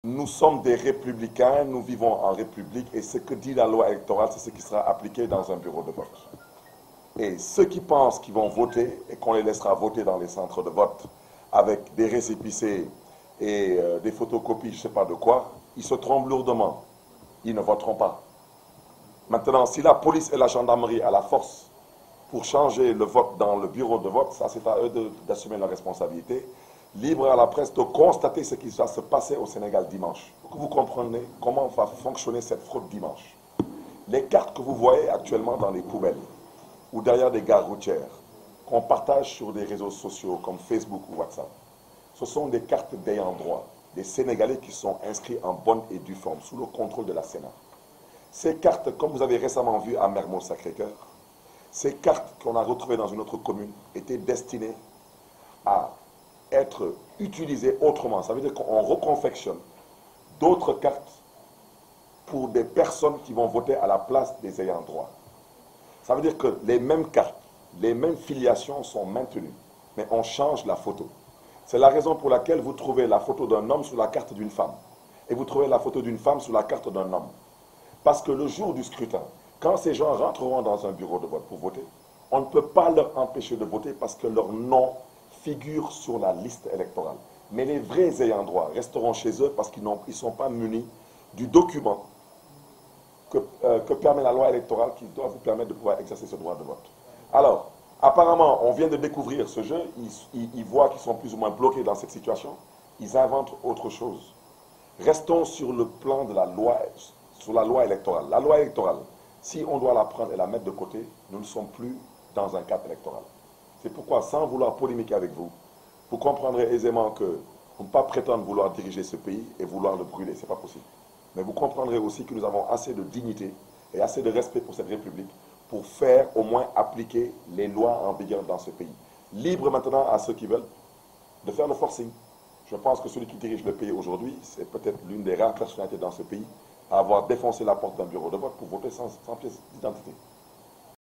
Nous sommes des républicains, nous vivons en république et ce que dit la loi électorale, c'est ce qui sera appliqué dans un bureau de vote. Et ceux qui pensent qu'ils vont voter et qu'on les laissera voter dans les centres de vote avec des récépissés et des photocopies, je ne sais pas de quoi, ils se trompent lourdement. Ils ne voteront pas. Maintenant, si la police et la gendarmerie a la force pour changer le vote dans le bureau de vote, ça c'est à eux d'assumer la responsabilité. Libre à la presse de constater ce qui va se passer au Sénégal dimanche. Pour que vous compreniez comment va fonctionner cette fraude dimanche. Les cartes que vous voyez actuellement dans les poubelles ou derrière des gares routières, qu'on partage sur des réseaux sociaux comme Facebook ou WhatsApp, ce sont des cartes d'ayant droit, des Sénégalais qui sont inscrits en bonne et due forme, sous le contrôle de la Sénat. Ces cartes, comme vous avez récemment vu à Mermoz-Sacré-Cœur, ces cartes qu'on a retrouvées dans une autre commune étaient destinées à être utilisées autrement. Ça veut dire qu'on reconfectionne d'autres cartes pour des personnes qui vont voter à la place des ayants droit. Ça veut dire que les mêmes cartes, les mêmes filiations sont maintenues, mais on change la photo. C'est la raison pour laquelle vous trouvez la photo d'un homme sur la carte d'une femme, et vous trouvez la photo d'une femme sur la carte d'un homme. Parce que le jour du scrutin, quand ces gens rentreront dans un bureau de vote pour voter, on ne peut pas leur empêcher de voter parce que leur nom figure sur la liste électorale. Mais les vrais ayants droit resteront chez eux parce qu'ils ne sont pas munis du document que permet la loi électorale qui doit vous permettre de pouvoir exercer ce droit de vote. Alors, apparemment, on vient de découvrir ce jeu, ils voient qu'ils sont plus ou moins bloqués dans cette situation, ils inventent autre chose. Restons sur le plan de la loi, sur la loi électorale. La loi électorale, si on doit la prendre et la mettre de côté, nous ne sommes plus dans un cadre électoral. C'est pourquoi, sans vouloir polémiquer avec vous, vous comprendrez aisément que on ne peut pas prétendre vouloir diriger ce pays et vouloir le brûler, ce n'est pas possible. Mais vous comprendrez aussi que nous avons assez de dignité et assez de respect pour cette République pour faire au moins appliquer les lois en vigueur dans ce pays. Libre maintenant à ceux qui veulent de faire le forcing. Je pense que celui qui dirige le pays aujourd'hui, c'est peut-être l'une des rares personnalités dans ce pays à avoir défoncé la porte d'un bureau de vote pour voter sans pièce d'identité.